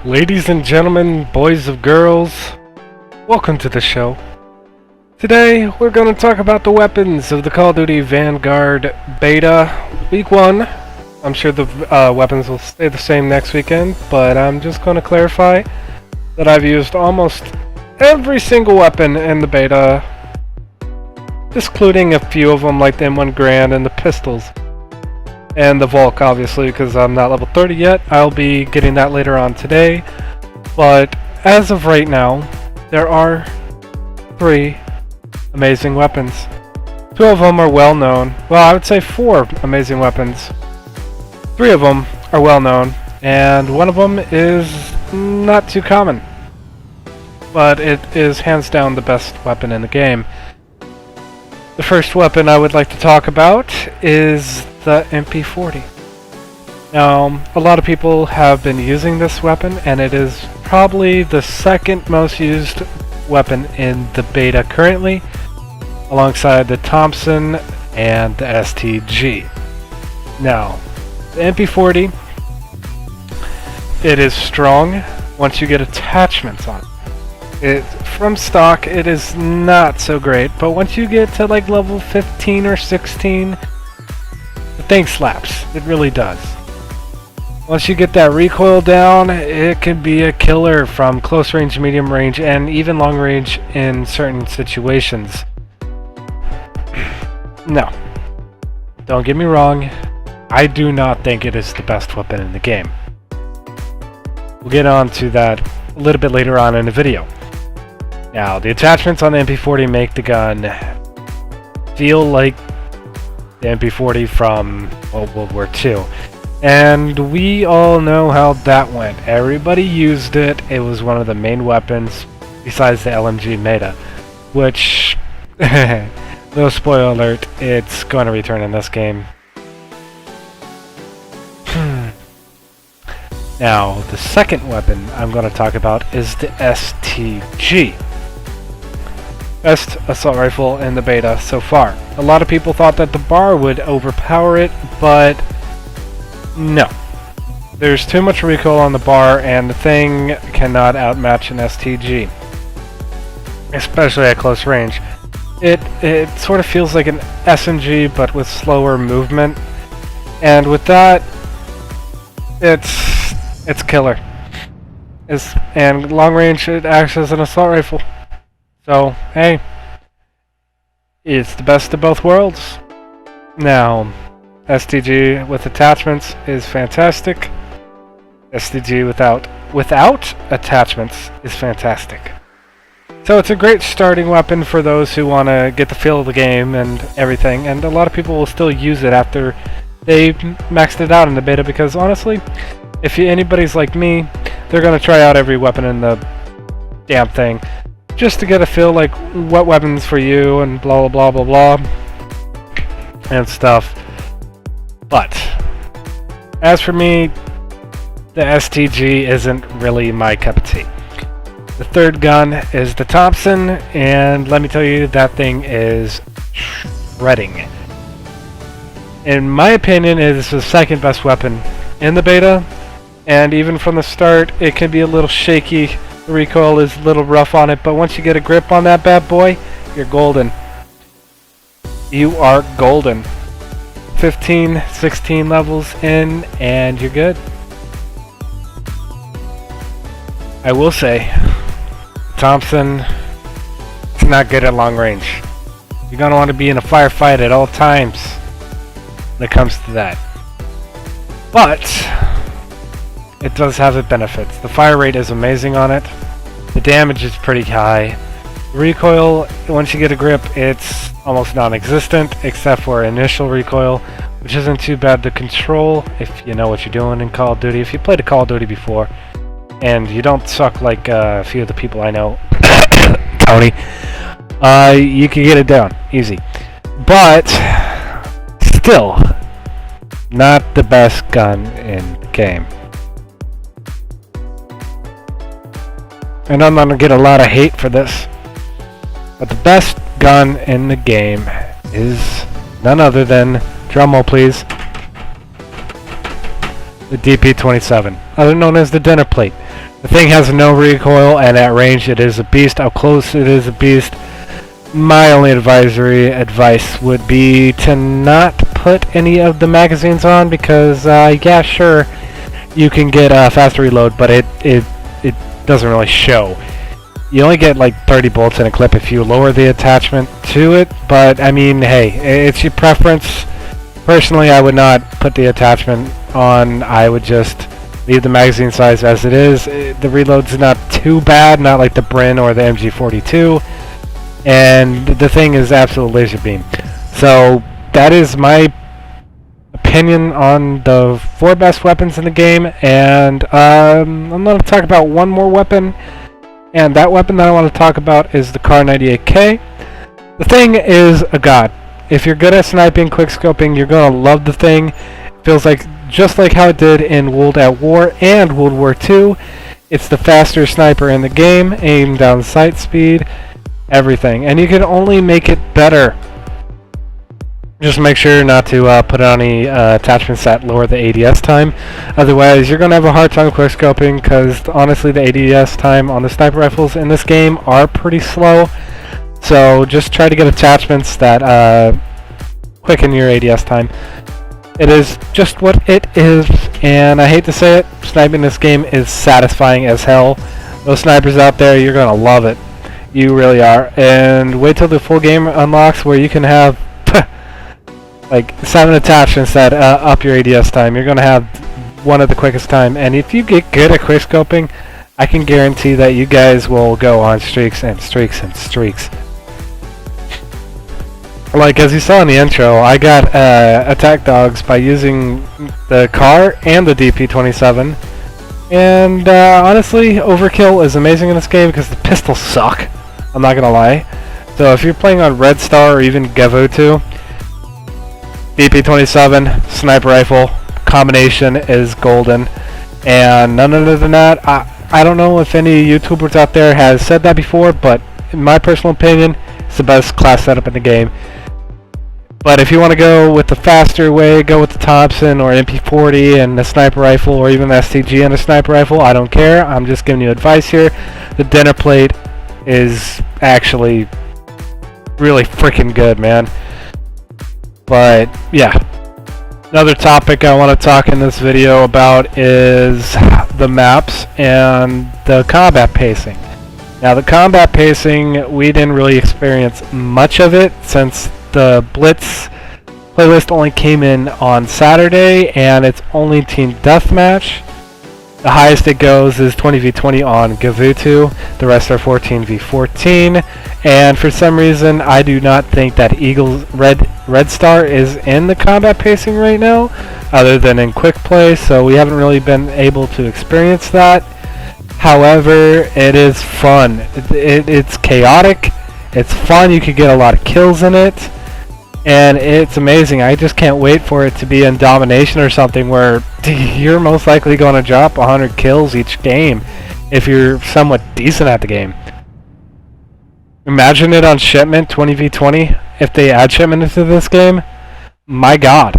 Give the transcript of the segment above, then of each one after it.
Ladies and gentlemen, boys and girls, welcome to the show. Today, we're going to talk about the weapons of the Call of Duty Vanguard Beta Week 1. I'm sure the weapons will stay the same next weekend, but I'm just going to clarify that I've used almost every single weapon in the beta, excluding a few of them like the M1 Grand and the pistols. And the Volk, obviously, because I'm not level 30 yet. I'll be getting that later on today. But as of right now, there are 3 amazing weapons. 2 of them are well known. Well, I would say 4 amazing weapons. 3 of them are well known, and one of them is not too common. But it is hands down the best weapon in the game. The first weapon I would like to talk about is the MP40. Now, a lot of people have been using this weapon, and it is probably the second most used weapon in the beta currently, alongside the Thompson and the STG. Now, the MP40, it is strong once you get attachments on it. From stock, it is not so great, but once you get to like level 15 or 16, the thing slaps. It really does. Once you get that recoil down, it can be a killer from close range, medium range, and even long range in certain situations. No, don't get me wrong, I do not think it is the best weapon in the game. We'll get on to that a little bit later on in the video. Now, the attachments on the MP40 make the gun feel like the MP40 from World War II. And we all know how that went. Everybody used it. It was one of the main weapons besides the LMG meta, which, little spoiler alert, it's going to return in this game. Now, the second weapon I'm going to talk about is the STG. Best assault rifle in the beta so far. A lot of people thought that the bar would overpower it, but no. There's too much recoil on the bar, and the thing cannot outmatch an STG, especially at close range. It sort of feels like an SMG, but with slower movement, and with that, it's killer. And long range, it acts as an assault rifle. So, hey, it's the best of both worlds. Now, STG with attachments is fantastic. STG without attachments is fantastic. So it's a great starting weapon for those who want to get the feel of the game and everything, and a lot of people will still use it after they maxed it out in the beta, because honestly, if anybody's like me, they're going to try out every weapon in the damn thing, just to get a feel like what weapons for you and blah blah blah blah blah and stuff. But as for me, the STG isn't really my cup of tea. The third gun is the Thompson, and let me tell you, that thing is shredding. In my opinion, it is the second best weapon in the beta, and even from the start, it can be a little shaky. The recoil is a little rough on it, but once you get a grip on that bad boy, you're golden. You are golden. 15, 16 levels in, and you're good. I will say, Thompson is not good at long range. You're going to want to be in a firefight at all times when it comes to that. But it does have its benefits. The fire rate is amazing on it. The damage is pretty high. The recoil, once you get a grip, it's almost non-existent, except for initial recoil, which isn't too bad to control if you know what you're doing in Call of Duty. If you played a Call of Duty before, and you don't suck like a few of the people I know, Tony, you can get it down, easy. But, still, not the best gun in the game. And I'm gonna get a lot of hate for this, but the best gun in the game is none other than, drumroll please, the DP-27, other known as the dinner plate. The thing has no recoil, and at range it is a beast. Up close it is a beast. My only advice would be to not put any of the magazines on because, yeah, sure, you can get a faster reload, but it doesn't really show. You only get like 30 bullets in a clip if you lower the attachment to it, but I mean, hey, it's your preference. Personally, I would not put the attachment on. I would just leave the magazine size as it is. The reload's not too bad, not like the Brin or the MG42. And the thing is absolute laser beam. So that is my opinion on the 4 best weapons in the game. And I'm going to talk about one more weapon. And that weapon that I want to talk about is the Kar 98K. The thing is a god. If you're good at sniping, quickscoping, you're going to love the thing. It feels like just like how it did in World at War and World War II. It's the faster sniper in the game, aim down sight speed, everything. And you can only make it better. Just make sure not to put on any attachments that lower the ADS time. Otherwise, you're going to have a hard time quickscoping because honestly, the ADS time on the sniper rifles in this game are pretty slow. So just try to get attachments that quicken your ADS time. It is just what it is, and I hate to say it, sniping this game is satisfying as hell. Those snipers out there, you're going to love it. You really are. And wait till the full game unlocks where you can have like 7 attachments that up your ADS time. You're going to have one of the quickest time. And if you get good at quickscoping, I can guarantee that you guys will go on streaks and streaks and streaks. Like, as you saw in the intro, I got attack dogs by using the Kar and the DP-27. And honestly, overkill is amazing in this game because the pistols suck. I'm not gonna lie. So if you're playing on Red Star or even Gavutu, DP-27 sniper rifle combination is golden. And other than that, I don't know if any YouTubers out there has said that before, but in my personal opinion, it's the best class setup in the game. But if you want to go with the faster way, go with the Thompson or MP40 and the sniper rifle, or even the STG and the sniper rifle, I don't care. I'm just giving you advice here. The dinner plate is actually really freaking good, man. But yeah, another topic I want to talk in this video about is the maps and the combat pacing. Now the combat pacing, we didn't really experience much of it since the Blitz playlist only came in on Saturday and it's only team deathmatch. The highest it goes is 20v20 on Gavutu. The rest are 14v14. And for some reason, I do not think that Red Star is in the combat pacing right now, other than in quick play. So we haven't really been able to experience that. However, it is fun. It's chaotic. It's fun. You could get a lot of kills in it. And it's amazing. I just can't wait for it to be in domination or something where you're most likely going to drop 100 kills each game if you're somewhat decent at the game. Imagine it on shipment 20v20 if they add shipment into this game. My god.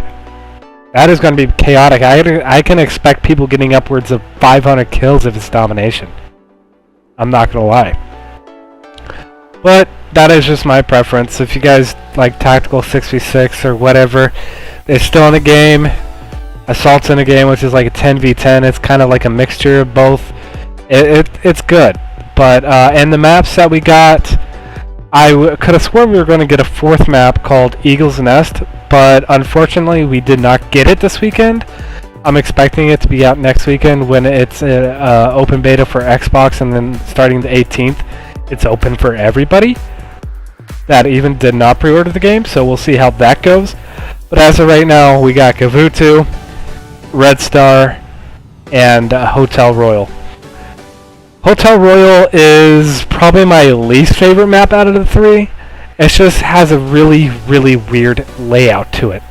That is going to be chaotic. I can expect people getting upwards of 500 kills if it's domination. I'm not going to lie. But that is just my preference. If you guys like tactical 6v6 or whatever, it's still in the game. Assault's in the game, which is like a 10v10. It's kind of like a mixture of both. It's good. But in the maps that we got, I could have sworn we were going to get a 4th map called Eagle's Nest, but unfortunately we did not get it this weekend. I'm expecting it to be out next weekend when it's open beta for Xbox, and then starting the 18th. It's open for everybody that even did not pre-order the game, so we'll see how that goes. But as of right now, we got Gavutu, Red Star, and Hotel Royal. Hotel Royal is probably my least favorite map out of the 3. It just has a really, really weird layout to it.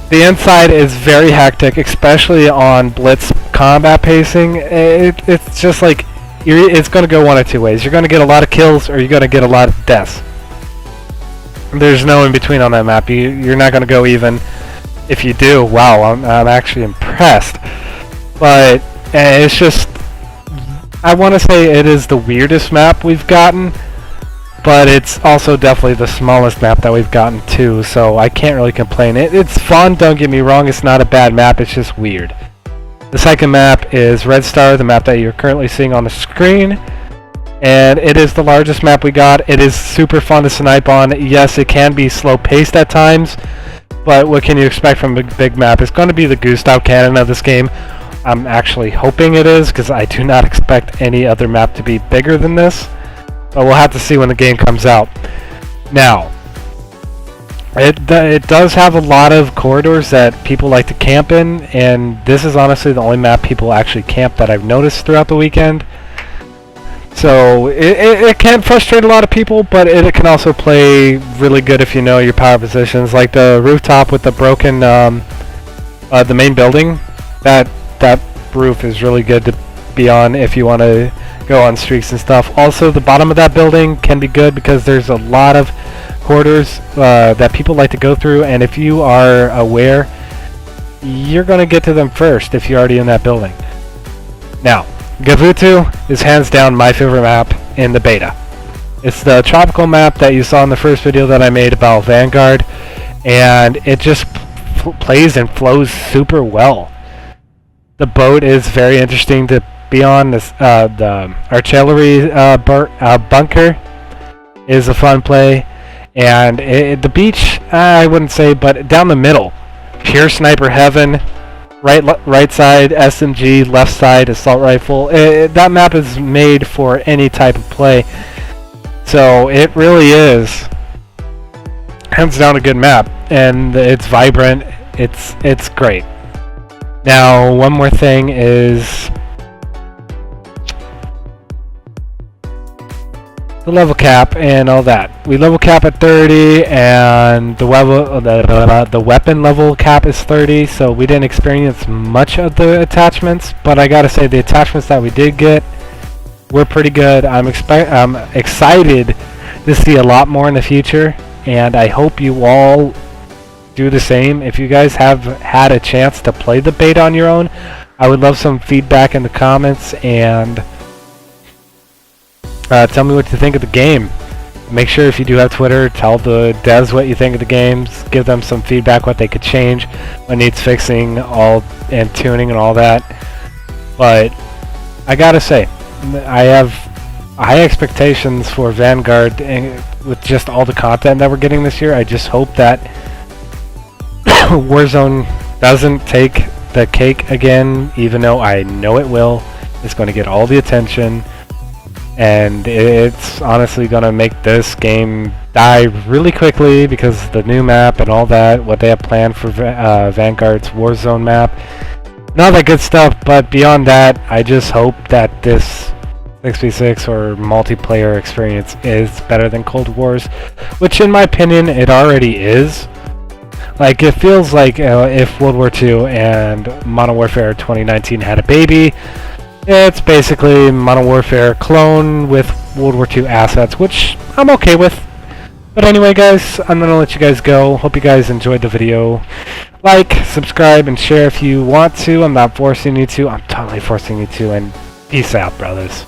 The inside is very hectic, especially on Blitz combat pacing. It's just like it's going to go one of two ways. You're going to get a lot of kills or you're going to get a lot of deaths. There's no in between on that map. You're not going to go even. If you do, wow, I'm actually impressed. But it's just, I want to say it is the weirdest map we've gotten, but it's also definitely the smallest map that we've gotten too, so I can't really complain. It's fun, don't get me wrong, it's not a bad map, it's just weird. The second map is Red Star, the map that you're currently seeing on the screen, and it is the largest map we got. It is super fun to snipe on. Yes, it can be slow-paced at times, but what can you expect from a big map? It's going to be the Gustav cannon of this game. I'm actually hoping it is, because I do not expect any other map to be bigger than this. But we'll have to see when the game comes out. Now, it does have a lot of corridors that people like to camp in, and this is honestly the only map people actually camp that I've noticed throughout the weekend. So it can frustrate a lot of people, but it can also play really good if you know your power positions. Like the rooftop with the broken, the main building, that roof is really good to be on if you want to go on streaks and stuff. Also, the bottom of that building can be good because there's a lot of corridors that people like to go through, and if you are aware, you're going to get to them first if you're already in that building. Now, Gavutu is hands down my favorite map in the beta. It's the tropical map that you saw in the first video that I made about Vanguard, and it just plays and flows super well. The boat is very interesting to be on. This the artillery bunker is a fun play, and the beach, I wouldn't say, but down the middle, pure sniper heaven. Right side SMG, left side assault rifle. That map is made for any type of play, so it really is hands down a good map, and it's vibrant. It's great. Now, one more thing is the level cap and all that. We level cap at 30, and the weapon level cap is 30, so we didn't experience much of the attachments, but I gotta say the attachments that we did get were pretty good. I'm excited to see a lot more in the future, and I hope you all do the same. If you guys have had a chance to play the beta on your own, I would love some feedback in the comments, and tell me what you think of the game. Make sure if you do have Twitter, tell the devs what you think of the games. Give them some feedback, what they could change, what needs fixing, and tuning and all that. But I gotta say, I have high expectations for Vanguard, and with just all the content that we're getting this year. I just hope that Warzone doesn't take the cake again, even though I know it will. It's going to get all the attention, and it's honestly going to make this game die really quickly because the new map and all that, what they have planned for Vanguard's Warzone map, and all that good stuff. But beyond that, I just hope that this 6v6 or multiplayer experience is better than Cold Wars, which in my opinion it already is. Like, it feels like if World War II and Modern Warfare 2019 had a baby, it's basically Modern Warfare clone with World War II assets, which I'm okay with. But anyway, guys, I'm going to let you guys go. Hope you guys enjoyed the video. Like, subscribe, and share if you want to. I'm not forcing you to. I'm totally forcing you to. And peace out, brothers.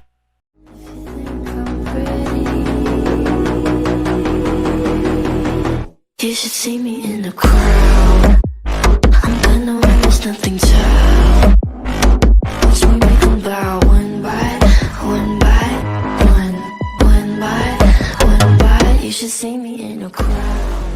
You should see me in the crowd. I'm gonna win, there's nothing to. Watch me make them bow one by one by one by one by. You should see me in the crowd.